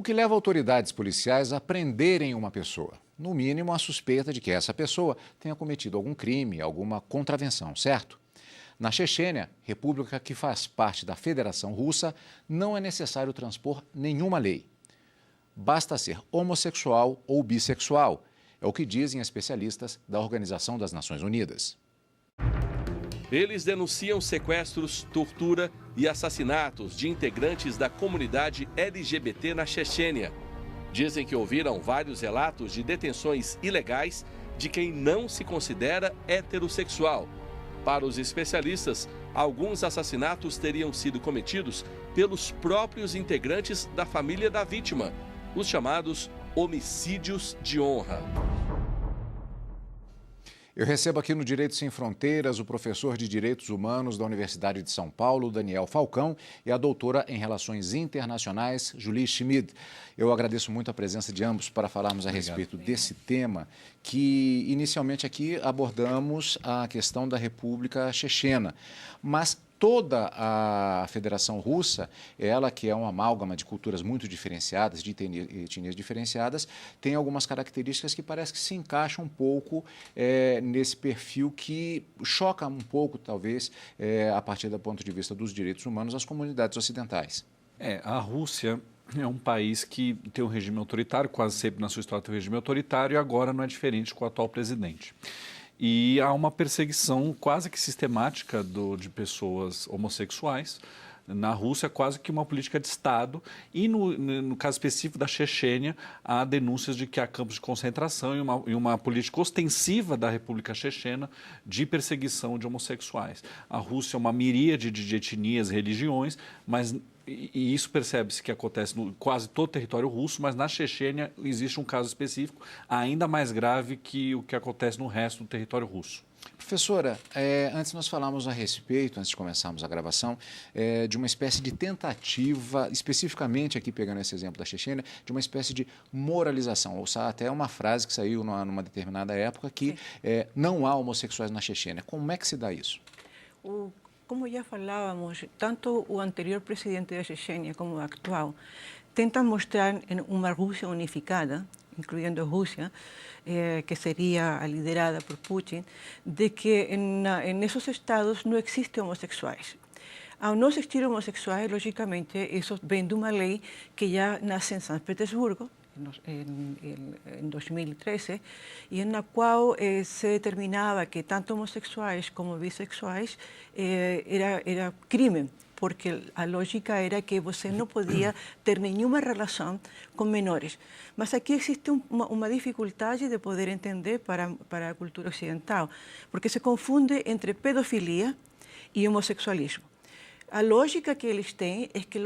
que leva autoridades policiais a prenderem uma pessoa? No mínimo, a suspeita de que essa pessoa tenha cometido algum crime, alguma contravenção, certo? Na Chechênia, república que faz parte da Federação Russa, não é necessário transpor nenhuma lei. Basta ser homossexual ou bissexual, é o que dizem especialistas da Organização das Nações Unidas. Eles denunciam sequestros, tortura e assassinatos de integrantes da comunidade LGBT na Chechênia. Dizem que ouviram vários relatos de detenções ilegais de quem não se considera heterossexual. Para os especialistas, alguns assassinatos teriam sido cometidos pelos próprios integrantes da família da vítima, os chamados homicídios de honra. Eu recebo aqui no Direito Sem Fronteiras o professor de Direitos Humanos da Universidade de São Paulo, Daniel Falcão, e a doutora em Relações Internacionais, Julie Schmid. Eu agradeço muito a presença de ambos para falarmos a respeito desse tema que, inicialmente, aqui abordamos a questão da República Chechena, mas toda a Federação Russa, ela que é uma amálgama de culturas muito diferenciadas, de etnias diferenciadas, tem algumas características que parece que se encaixam um pouco nesse perfil que choca um pouco, talvez, a partir do ponto de vista dos direitos humanos, as comunidades ocidentais. A Rússia é um país que tem um regime autoritário, quase sempre na sua história tem um regime autoritário, e agora não é diferente com o atual presidente. E há uma perseguição quase que sistemática de pessoas homossexuais. Na Rússia, quase que uma política de Estado. E no caso específico da Chechênia, há denúncias de que há campos de concentração e uma política ostensiva da República Chechena de perseguição de homossexuais. A Rússia é uma miríade de etnias e religiões, mas... E isso percebe-se que acontece no quase todo o território russo, mas na Chechênia existe um caso específico ainda mais grave que o que acontece no resto do território russo. Professora, antes nós falamos a respeito, antes de começarmos a gravação, de uma espécie de tentativa, especificamente aqui pegando esse exemplo da Chechênia, de uma espécie de moralização, ou seja, até uma frase que saiu numa determinada época que não há homossexuais na Chechênia. Como é que se dá isso? Como já falávamos, tanto o anterior presidente da Chechênia como o atual tentam mostrar uma Rússia unificada, incluindo a Rússia, que seria liderada por Putin, de que em esses estados não existem homossexuais. Ao não existir homossexuais, logicamente, isso vem de uma lei que já nasce em São Petersburgo, em 2013, e na qual se determinava que tanto homossexuais como bissexuais era crime, porque a lógica era que você não podia ter nenhuma relação com menores. Mas aqui existe uma dificuldade de poder entender para a cultura ocidental, porque se confunde entre pedofilia e homossexualismo. A lógica que eles têm é que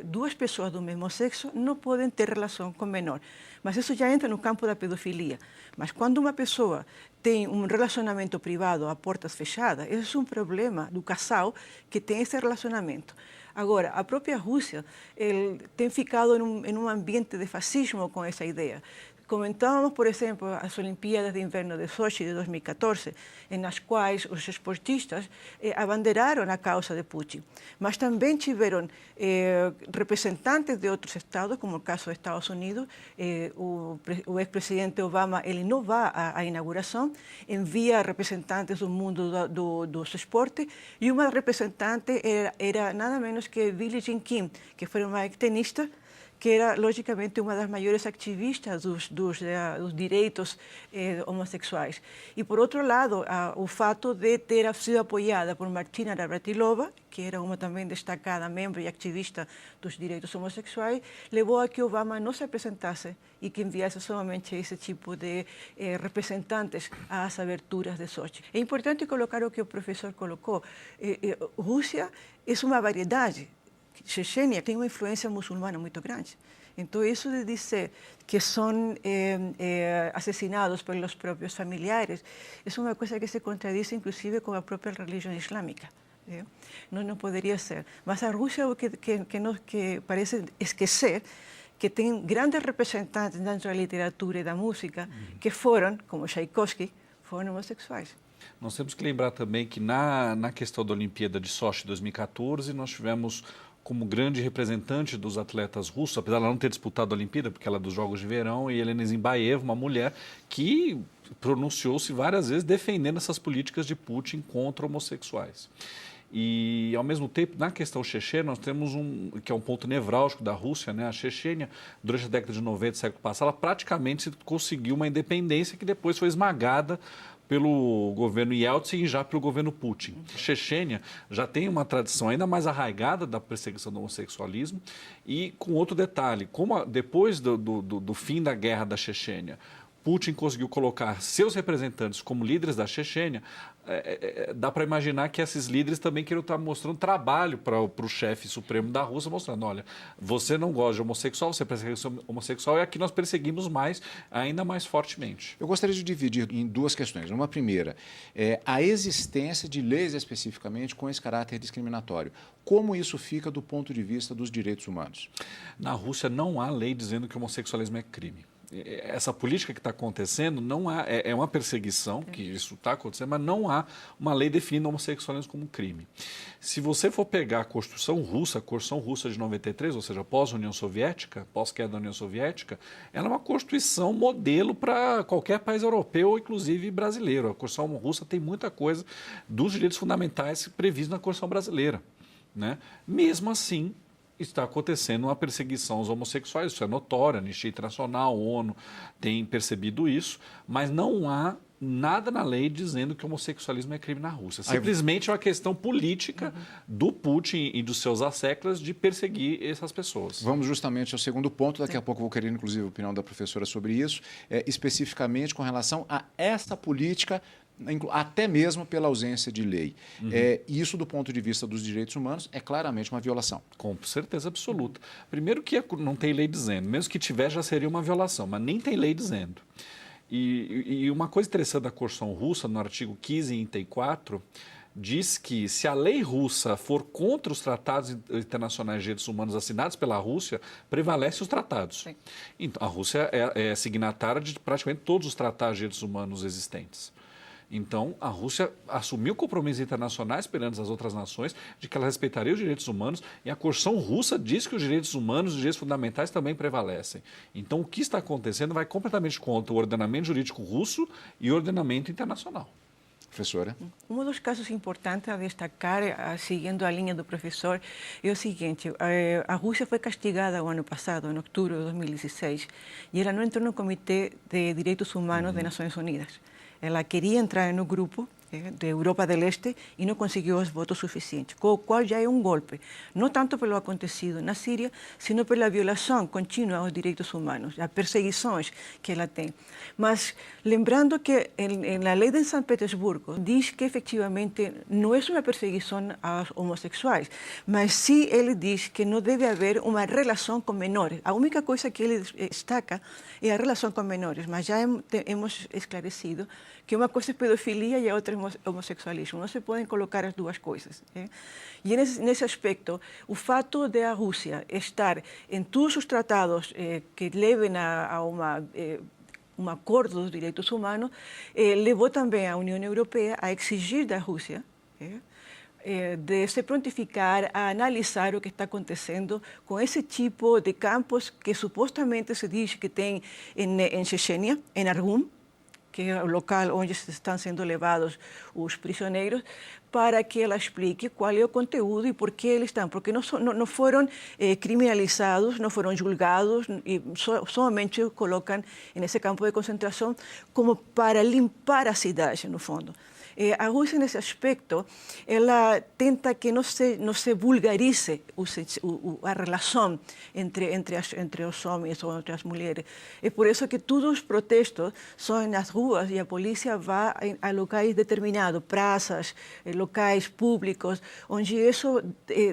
duas pessoas do mesmo sexo não podem ter relação com menor. Mas isso já entra no campo da pedofilia. Mas quando uma pessoa tem um relacionamento privado a portas fechadas, esse é um problema do casal que tem esse relacionamento. Agora, a própria Rússia tem ficado em um ambiente de fascismo com essa ideia. Comentávamos, por exemplo, as Olimpíadas de Inverno de Sochi de 2014, nas quais os esportistas abanderaram a causa de Putin. Mas também tiveram representantes de outros estados, como o caso dos Estados Unidos. O ex-presidente Obama ele não vai à inauguração, envia representantes do mundo dos esportes, e uma representante era nada menos que Billie Jean King, que foi uma tenista, que era, logicamente, uma das maiores ativistas dos direitos homossexuais. E, por outro lado, o fato de ter sido apoiada por Martina Navratilova, que era uma também destacada membro e ativista dos direitos homossexuais, levou a que Obama não se apresentasse e que enviasse somente esse tipo de representantes às aberturas de Sochi. É importante colocar o que o professor colocou. Rússia é uma variedade. Chechênia tem uma influência muçulmana muito grande. Então, isso de dizer que são assassinados pelos próprios familiares é uma coisa que se contradiz, inclusive, com a própria religião islâmica. Não poderia ser. Mas a Rússia, o que parece esquecer, que tem grandes representantes dentro da literatura e da música que foram, como Tchaikovsky, foram homossexuais. Nós temos que lembrar também que na questão da Olimpíada de Sochi 2014, nós tivemos como grande representante dos atletas russos, apesar de ela não ter disputado a Olimpíada, porque ela é dos Jogos de Verão, e Elena Zimbaeva, uma mulher que pronunciou-se várias vezes defendendo essas políticas de Putin contra homossexuais. E, ao mesmo tempo, na questão chechena, nós temos que é um ponto nevrálgico da Rússia, né? A Chechênia, durante a década de 90 do século passado, ela praticamente conseguiu uma independência que depois foi esmagada pelo governo Yeltsin e já pelo governo Putin. A Chechênia já tem uma tradição ainda mais arraigada da perseguição do homossexualismo e com outro detalhe, como depois do fim da guerra da Chechênia, Putin conseguiu colocar seus representantes como líderes da Chechênia, dá para imaginar que esses líderes também queriam estar mostrando trabalho para o chefe supremo da Rússia, mostrando, olha, você não gosta de homossexual, você persegue homossexual, e aqui nós perseguimos mais, ainda mais fortemente. Eu gostaria de dividir em duas questões. Uma primeira, a existência de leis especificamente com esse caráter discriminatório. Como isso fica do ponto de vista dos direitos humanos? Na Rússia não há lei dizendo que o homossexualismo é crime. Essa política que está acontecendo não há, é uma perseguição, que isso está acontecendo, mas não há uma lei definindo o homossexualismo como crime. Se você for pegar a Constituição Russa de 93, ou seja, pós-União Soviética, pós-queda da União Soviética, ela é uma Constituição modelo para qualquer país europeu, inclusive brasileiro. A Constituição russa tem muita coisa dos direitos fundamentais previstos na Constituição brasileira, né? Mesmo assim, está acontecendo uma perseguição aos homossexuais, isso é notório, a Anistia Internacional, a ONU tem percebido isso, mas não há nada na lei dizendo que o homossexualismo é crime na Rússia. Simplesmente é uma questão política do Putin e dos seus asseclas de perseguir essas pessoas. Vamos justamente ao segundo ponto, daqui a pouco eu vou querer inclusive a opinião da professora sobre isso, especificamente com relação a essa política, até mesmo pela ausência de lei. Isso, do ponto de vista dos direitos humanos, é claramente uma violação. Com certeza absoluta. Primeiro que não tem lei dizendo, mesmo que tiver já seria uma violação, mas nem tem lei dizendo. E uma coisa interessante da Constituição russa, no artigo 534, diz que se a lei russa for contra os tratados internacionais de direitos humanos assinados pela Rússia, prevalece os tratados. Sim. Então, a Rússia é signatária de praticamente todos os tratados de direitos humanos existentes. Então, a Rússia assumiu compromissos internacionais perante as outras nações de que ela respeitaria os direitos humanos e a Constituição russa diz que os direitos humanos e os direitos fundamentais também prevalecem. Então, o que está acontecendo vai completamente contra o ordenamento jurídico russo e o ordenamento internacional. Professora? Dos casos importantes a destacar, seguindo a linha do professor, é o seguinte: a Rússia foi castigada o ano passado, em outubro de 2016, e ela não entrou no Comitê de Direitos Humanos das Nações Unidas. Ela queria entrar no grupo de Europa del Este e não conseguiu os votos suficientes, o qual já é um golpe, não tanto pelo acontecido na Síria, sino pela violação contínua aos direitos humanos, as perseguições que ela tem. Mas lembrando que na lei de São Petersburgo diz que efetivamente não é uma perseguição aos homossexuais, mas sim ele diz que não deve haver uma relação com menores. A única coisa que ele destaca é a relação com menores, mas já hemos esclarecido que uma coisa é pedofilia e a outra é homossexualismo. Não se podem colocar as duas coisas. E nesse aspecto, o fato de a Rússia estar em todos os tratados que levem a um acordo dos direitos humanos, levou também a União Europeia a exigir da Rússia de se prontificar a analisar o que está acontecendo com esse tipo de campos que supostamente se diz que tem em Chechênia, em Argun, que é o local onde estão sendo levados os prisioneiros, para que ela explique qual é o conteúdo e por que eles estão. Porque não foram criminalizados, não foram julgados, e somente colocam nesse campo de concentração como para limpar a cidade, no fundo. A Rússia, nesse aspecto, ela tenta que não se vulgarize a relação entre os homens ou entre as mulheres. É por isso que todos os protestos são nas ruas e a polícia vai a locais determinados, praças, locais públicos, onde isso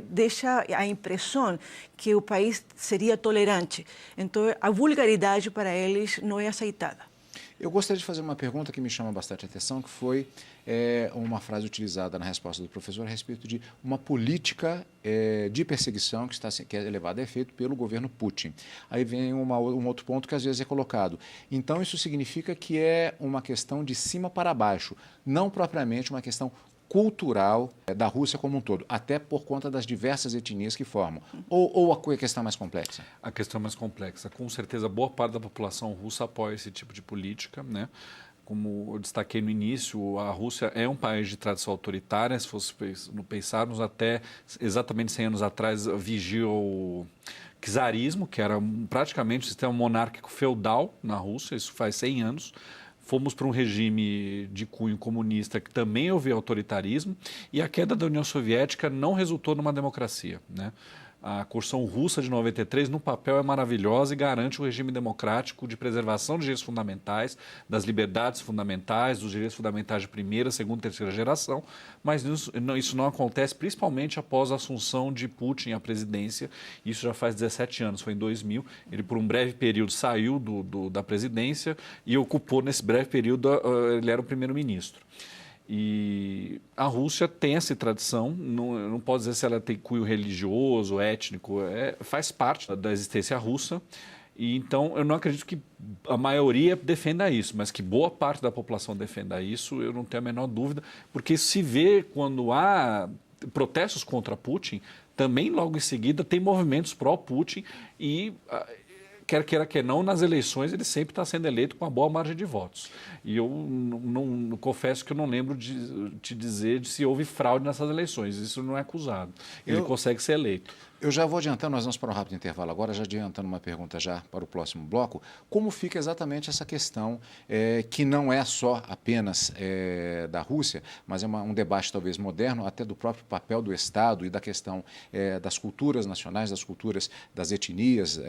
deixa a impressão que o país seria tolerante. Então, a vulgaridade para eles não é aceitada. Eu gostaria de fazer uma pergunta que me chama bastante atenção, que foi uma frase utilizada na resposta do professor a respeito de uma política de perseguição que é levada a efeito pelo governo Putin. Aí vem um outro ponto que às vezes é colocado. Então, isso significa que é uma questão de cima para baixo, não propriamente uma questão cultural da Rússia como um todo, até por conta das diversas etnias que formam? Ou a questão é mais complexa? A questão é mais complexa. Com certeza, boa parte da população russa apoia esse tipo de política, né? Como eu destaquei no início, a Rússia é um país de tradição autoritária. Se fosse pensarmos até exatamente 100 anos atrás, vigia o czarismo, que era praticamente um sistema monárquico feudal na Rússia, isso faz 100 anos. Fomos para um regime de cunho comunista que também houve autoritarismo, e a queda da União Soviética não resultou numa democracia, né? A Constituição Russa de 93, no papel, é maravilhosa e garante um regime democrático de preservação de direitos fundamentais, das liberdades fundamentais, dos direitos fundamentais de primeira, segunda e terceira geração, mas isso não acontece principalmente após a assunção de Putin à presidência. Isso já faz 17 anos, foi em 2000. Ele, por um breve período, saiu da presidência e ocupou, nesse breve período, ele era o primeiro-ministro. E a Rússia tem essa tradição, não pode dizer se ela tem cunho religioso, étnico, faz parte da existência russa. E então eu não acredito que a maioria defenda isso, mas que boa parte da população defenda isso, eu não tenho a menor dúvida, porque se vê quando há protestos contra Putin, também logo em seguida tem movimentos pró-Putin e... quer queira que não, nas eleições ele sempre está sendo eleito com uma boa margem de votos. E eu não confesso que eu não lembro de te dizer se houve fraude nessas eleições. Isso não é acusado. Ele consegue ser eleito. Eu já vou adiantando, nós vamos para um rápido intervalo agora, já adiantando uma pergunta já para o próximo bloco. Como fica exatamente essa questão que não é só apenas da Rússia, mas é um debate talvez moderno, até do próprio papel do Estado e da questão das culturas nacionais, das culturas das etnias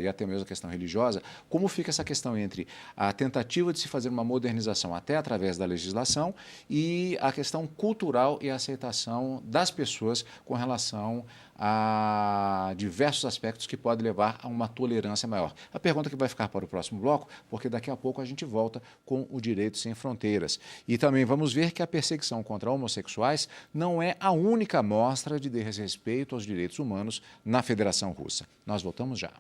e até mesmo a questão religiosa. Como fica essa questão entre a tentativa de se fazer uma modernização até através da legislação e a questão cultural e a aceitação das pessoas com relação a diversos aspectos que podem levar a uma tolerância maior. A pergunta que vai ficar para o próximo bloco, porque daqui a pouco a gente volta com o Direito Sem Fronteiras. E também vamos ver que a perseguição contra homossexuais não é a única mostra de desrespeito aos direitos humanos na Federação Russa. Nós voltamos já.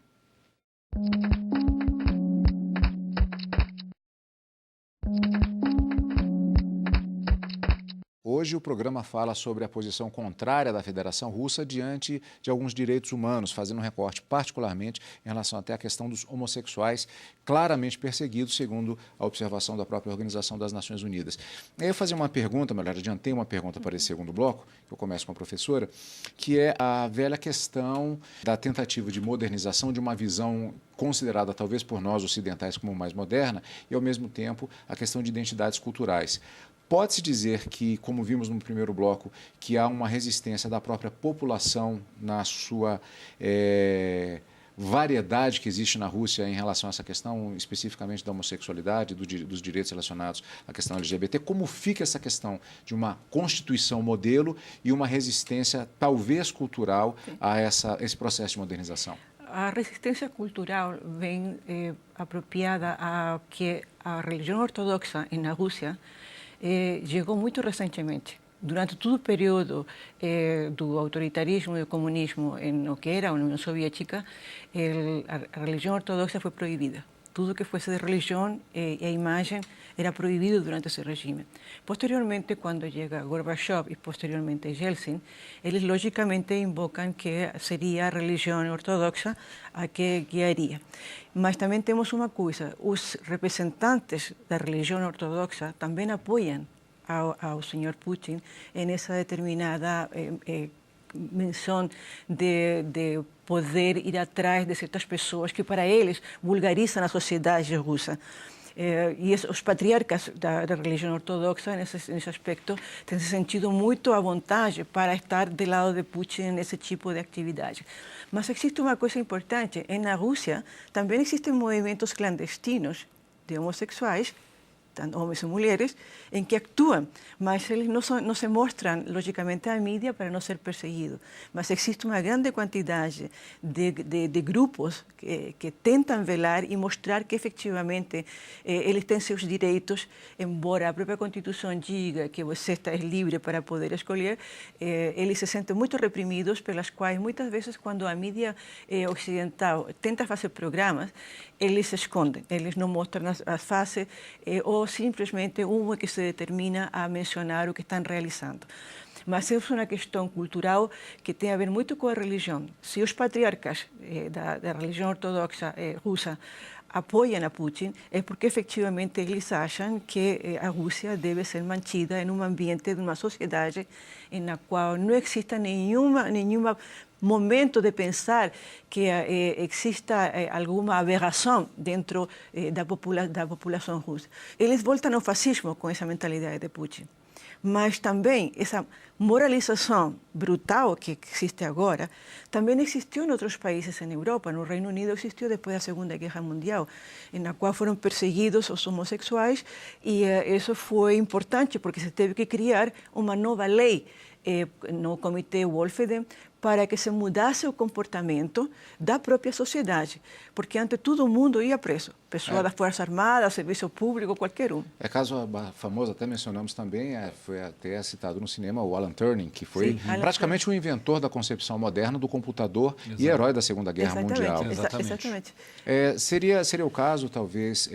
Hoje o programa fala sobre a posição contrária da Federação Russa diante de alguns direitos humanos, fazendo um recorte particularmente em relação até à questão dos homossexuais claramente perseguidos, segundo a observação da própria Organização das Nações Unidas. Eu fazer uma pergunta, melhor, adiantei uma pergunta para esse segundo bloco, que eu começo com a professora, que é a velha questão da tentativa de modernização de uma visão considerada talvez por nós ocidentais como mais moderna e, ao mesmo tempo, a questão de identidades culturais. Pode-se dizer que, como vimos no primeiro bloco, que há uma resistência da própria população na sua variedade que existe na Rússia em relação a essa questão, especificamente da homossexualidade, dos direitos relacionados à questão LGBT. Como fica essa questão de uma constituição modelo e uma resistência, talvez cultural, a esse processo de modernização? A resistência cultural vem apropriada a que a religião ortodoxa na Rússia chegou muito recentemente. Durante todo o período do autoritarismo e do comunismo no que era a União Soviética, a religião ortodoxa foi proibida. Tudo que fosse de religião e a imagem era proibido durante esse regime. Posteriormente, quando chega Gorbachev e posteriormente Yeltsin, eles logicamente invocam que seria a religião ortodoxa a que guiaria. Mas também temos uma coisa, os representantes da religião ortodoxa também apoiam ao senhor Putin nessa determinada menção de poder ir atrás de certas pessoas que para eles vulgarizam a sociedade russa. E os patriarcas da religião ortodoxa, nesse aspecto, têm se sentido muito à vontade para estar do lado de Putin nesse tipo de atividade. Mas existe uma coisa importante, na Rússia também existem movimentos clandestinos de homossexuais, tanto homens e mulheres, em que actuam, mas eles não se mostram, logicamente, à mídia para não ser perseguidos. Mas existe uma grande quantidade de grupos que tentam velar e mostrar que, efetivamente, eles têm seus direitos, embora a própria Constituição diga que você está livre para poder escolher, eles se sentem muito reprimidos, pelas quais, muitas vezes, quando a mídia ocidental tenta fazer programas, eles se escondem, eles não mostram as faces, ou simplesmente uma que se determina a mencionar o que estão realizando. Mas é uma questão cultural que tem a ver muito com a religião. Se os patriarcas da religião ortodoxa russa apoiam a Putin, é porque efectivamente eles acham que a Rússia deve ser mantida em um ambiente de uma sociedade na qual não exista nenhum momento de pensar que exista alguma aberração dentro da população russa. Eles voltam ao fascismo com essa mentalidade de Putin. Mas também essa moralização brutal que existe agora também existiu em outros países na Europa. No Reino Unido existiu depois da Segunda Guerra Mundial, na qual foram perseguidos os homossexuais, e isso foi importante porque se teve que criar uma nova lei no Comitê Wolfeden para que se mudasse o comportamento da própria sociedade, porque antes todo mundo ia preso, pessoas das Forças Armadas, serviço público, qualquer um. É caso famoso, até mencionamos também, foi até citado no cinema o Alan Turing, que foi praticamente o inventor da concepção moderna do computador e herói da Segunda Guerra Mundial. Exatamente. Seria o caso, talvez,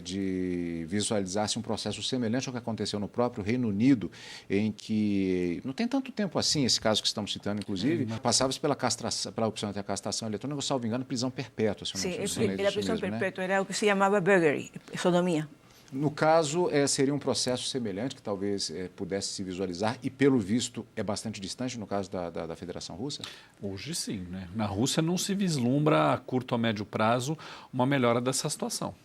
de visualizar-se um processo semelhante ao que aconteceu no próprio Reino Unido, em que não tem tanto tempo assim, esse caso que estamos citando, inclusive, passava-se pela opção de castração eletrônica, salvo engano, prisão perpétua. Sim, era prisão perpétua, era o que se chamava buggery, sodomia. No caso, seria um processo semelhante que talvez pudesse se visualizar e, pelo visto, é bastante distante no caso da Federação Russa? Hoje sim, né? Na Rússia não se vislumbra a curto ou médio prazo uma melhora dessa situação.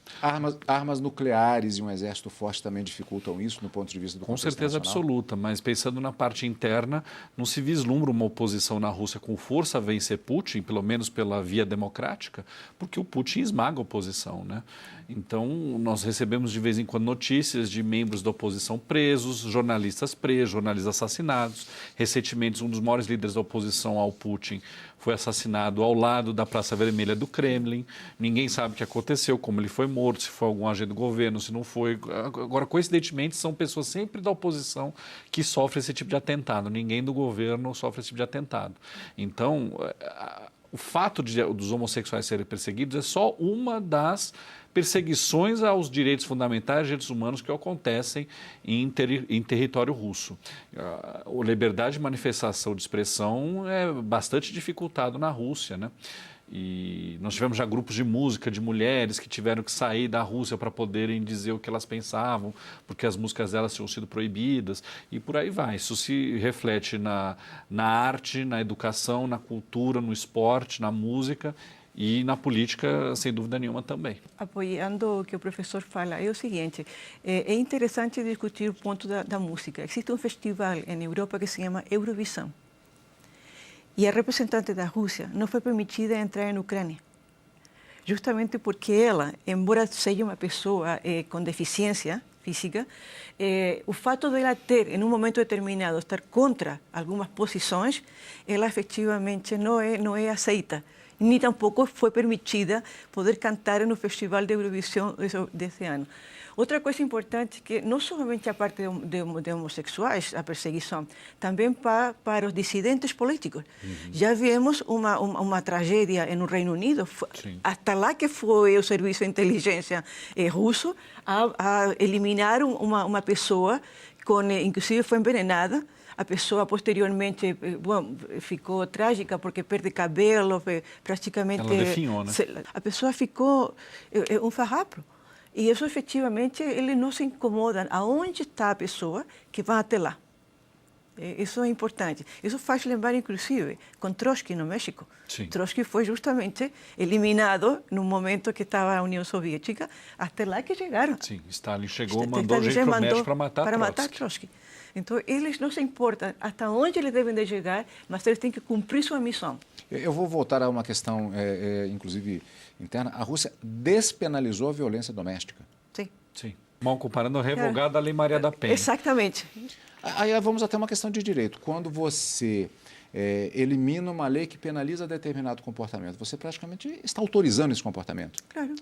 Armas nucleares e um exército forte também dificultam isso no ponto de vista do contexto Com certeza absoluta, mas pensando na parte interna, não se vislumbra uma oposição na Rússia com força a vencer Putin, pelo menos pela via democrática, porque o Putin esmaga a oposição, né? Então, nós recebemos de vez em quando notícias de membros da oposição presos, jornalistas assassinados. Recentemente, um dos maiores líderes da oposição ao Putin foi assassinado ao lado da Praça Vermelha do Kremlin. Ninguém sabe o que aconteceu, como ele foi morto, se foi algum agente do governo, se não foi. Agora, coincidentemente, são pessoas sempre da oposição que sofrem esse tipo de atentado. Ninguém do governo sofre esse tipo de atentado. Então, o fato dos homossexuais serem perseguidos é só uma das perseguições aos direitos fundamentais, direitos humanos que acontecem em território russo. A liberdade de manifestação de expressão é bastante dificultado na Rússia, né? E nós tivemos já grupos de música de mulheres que tiveram que sair da Rússia para poderem dizer o que elas pensavam, porque as músicas delas tinham sido proibidas, e por aí vai. Isso se reflete na arte, na educação, na cultura, no esporte, na música e na política, sem dúvida nenhuma, também. Apoiando o que o professor fala, é o seguinte, é interessante discutir o ponto da música. Existe um festival na Europa que se chama Eurovisão. E a representante da Rússia não foi permitida entrar na Ucrânia, justamente porque ela, embora seja uma pessoa com deficiência física, o fato dela ter, em um momento determinado, estar contra algumas posições, ela efetivamente não é aceita, nem tampouco foi permitida poder cantar no Festival de Eurovisão desse ano. Outra coisa importante que não somente a parte de homossexuais, a perseguição, também para os dissidentes políticos. Já vimos uma tragédia no Reino Unido, até lá que foi o serviço de inteligência russo a eliminar uma pessoa, inclusive foi envenenada. A pessoa posteriormente ficou trágica porque perde cabelo, praticamente... Ela definhou, né? A pessoa ficou um farrapo. E isso, efetivamente, ele não se incomoda. Aonde está a pessoa que vai até lá? Isso é importante. Isso faz lembrar, inclusive, com Trotsky no México. Sim. Trotsky foi justamente eliminado no momento que estava a União Soviética, até lá que chegaram. Sim, Stalin chegou, mandou gente para o México para matar Trotsky. Então, eles não se importam até onde eles devem de chegar, mas eles têm que cumprir sua missão. Eu vou voltar a uma questão, inclusive, interna. A Rússia despenalizou a violência doméstica. Sim. Mal comparando a revogada Lei Maria da Penha. Exatamente. Aí vamos até uma questão de direito. Quando você elimina uma lei que penaliza determinado comportamento, você praticamente está autorizando esse comportamento. Claro.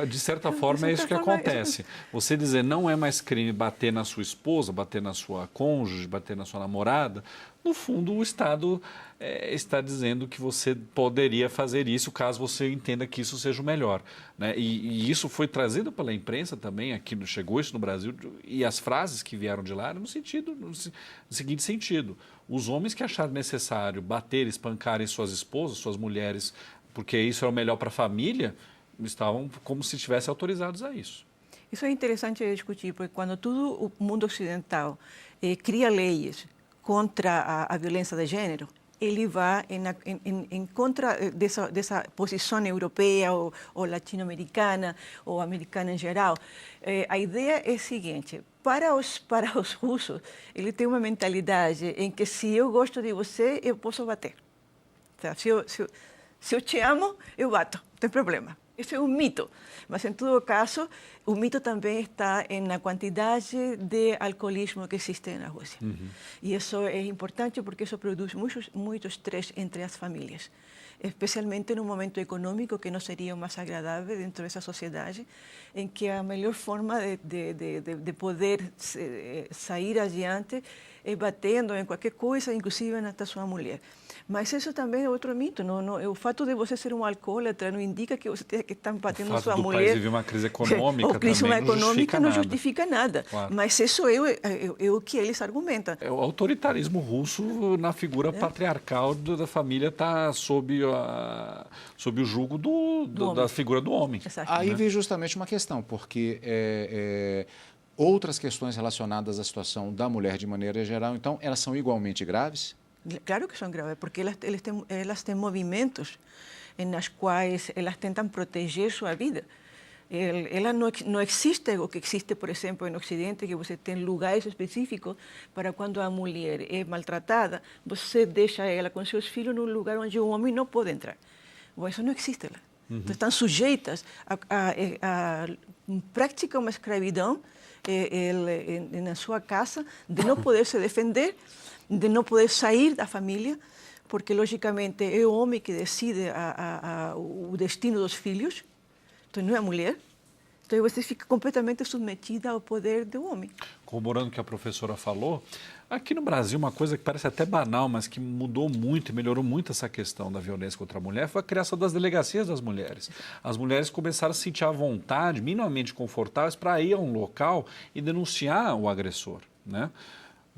De certa forma é isso que acontece. Você dizer não é mais crime bater na sua esposa, bater na sua cônjuge, bater na sua namorada, no fundo o Estado está dizendo que você poderia fazer isso caso você entenda que isso seja o melhor, né? E isso foi trazido pela imprensa também, chegou isso no Brasil, e as frases que vieram de lá eram no seguinte sentido: os homens que acharam necessário bater, espancarem suas esposas, suas mulheres, porque isso é o melhor para a família, estavam como se estivessem autorizados a isso. Isso é interessante de discutir, porque quando todo o mundo ocidental cria leis contra a violência de gênero, ele vai em contra dessa posição europeia ou latino-americana ou americana em geral. A ideia é a seguinte: para os russos, ele tem uma mentalidade em que se eu gosto de você, eu posso bater. Tá? Se eu te amo, eu bato, não tem problema. Isso é um mito, mas em todo caso, o mito também está na quantidade de alcoolismo que existe na Rússia. E isso é importante porque isso produz muito estresse entre as famílias, especialmente num momento econômico que não seria o mais agradável dentro dessa sociedade, em que a melhor forma de poder sair adiante é batendo em qualquer coisa, inclusive na sua mulher. Mas isso também é outro mito. O fato de você ser um alcoólatra não indica que você tenha que estar batendo na sua mulher. O fato do país viver uma crise econômica ou crise também econômica não justifica nada. Claro. Mas isso é o que eles argumentam. É o autoritarismo russo na figura patriarcal da família está sob o jugo da figura do homem. Exato. Aí vem justamente uma questão, porque outras questões relacionadas à situação da mulher de maneira geral, então, elas são igualmente graves? Claro que são graves, porque elas têm movimentos nos quais elas tentam proteger sua vida. Ela não existe o que existe, por exemplo, no Ocidente, que você tem lugares específicos para quando a mulher é maltratada, você deixa ela com seus filhos num lugar onde o homem não pode entrar. Bom, isso não existe lá. Então, estão sujeitas a prática uma escravidão na sua casa, de não poder se defender, de não poder sair da família, porque, logicamente, é o homem que decide o destino dos filhos, então não é a mulher. Então, você fica completamente submetida ao poder do homem. Corroborando o que a professora falou, aqui no Brasil, uma coisa que parece até banal, mas que mudou muito e melhorou muito essa questão da violência contra a mulher, foi a criação das delegacias das mulheres. As mulheres começaram a se sentir à vontade, minimamente confortáveis, para ir a um local e denunciar o agressor, né?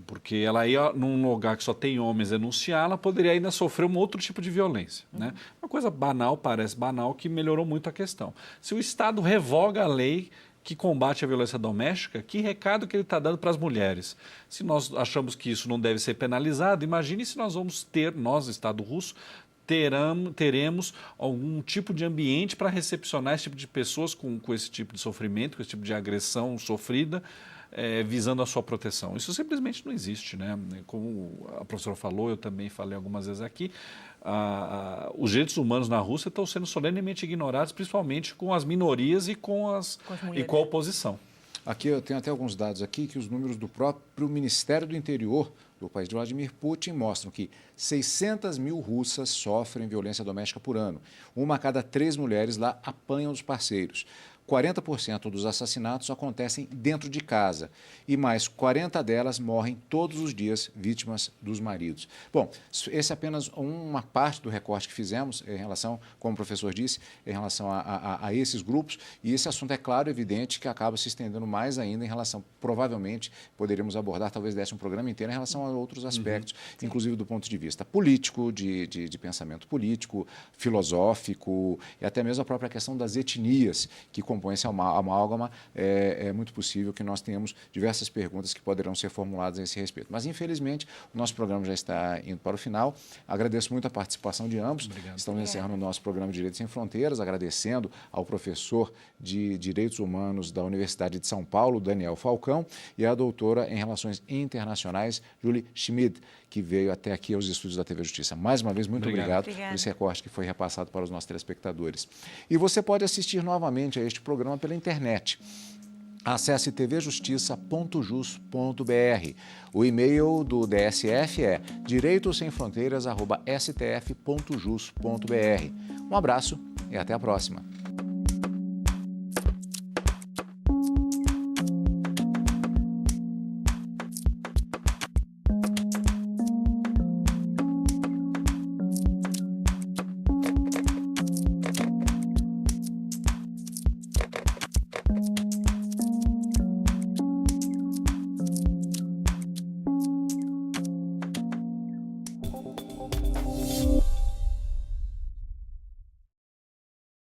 Porque ela ia num lugar que só tem homens denunciar, ela poderia ainda sofrer um outro tipo de violência, né? Uma coisa banal, parece banal, que melhorou muito a questão. Se o Estado revoga a lei que combate a violência doméstica, que recado que ele está dando para as mulheres? Se nós achamos que isso não deve ser penalizado, imagine se nós vamos ter, nós, Estado russo, teremos algum tipo de ambiente para recepcionar esse tipo de pessoas com esse tipo de sofrimento, com esse tipo de agressão sofrida, visando a sua proteção. Isso simplesmente não existe, né? Como a professora falou, eu também falei algumas vezes aqui, os direitos humanos na Rússia estão sendo solenemente ignorados, principalmente com as minorias e com a oposição. Aqui eu tenho até alguns dados aqui que os números do próprio Ministério do Interior do país de Vladimir Putin mostram que 600 mil russas sofrem violência doméstica por ano. Uma a cada 3 mulheres lá apanham dos parceiros. 40% dos assassinatos acontecem dentro de casa e mais 40 delas morrem todos os dias vítimas dos maridos. Bom, esse é apenas uma parte do recorte que fizemos em relação, como o professor disse, em relação a esses grupos, e esse assunto é claro e evidente que acaba se estendendo mais ainda em relação, provavelmente, poderíamos abordar, talvez desse um programa inteiro em relação a outros aspectos, inclusive do ponto de vista político, de pensamento político, filosófico e até mesmo a própria questão das etnias que compõem esse amálgama. É muito possível que nós tenhamos diversas perguntas que poderão ser formuladas a esse respeito. Mas, infelizmente, o nosso programa já está indo para o final. Agradeço muito a participação de ambos. Obrigado. Estamos encerrando o nosso programa Direitos Sem Fronteiras, agradecendo ao professor de Direitos Humanos da Universidade de São Paulo, Daniel Falcão, e à doutora em Relações Internacionais, Julie Schmid, que veio até aqui aos estúdios da TV Justiça. Mais uma vez, muito obrigado por esse recorte que foi repassado para os nossos telespectadores. E você pode assistir novamente a este programa pela internet. Acesse tvjustiça.jus.br. O e-mail do DSF é direitosemfronteiras@stf.jus.br. Um abraço e até a próxima.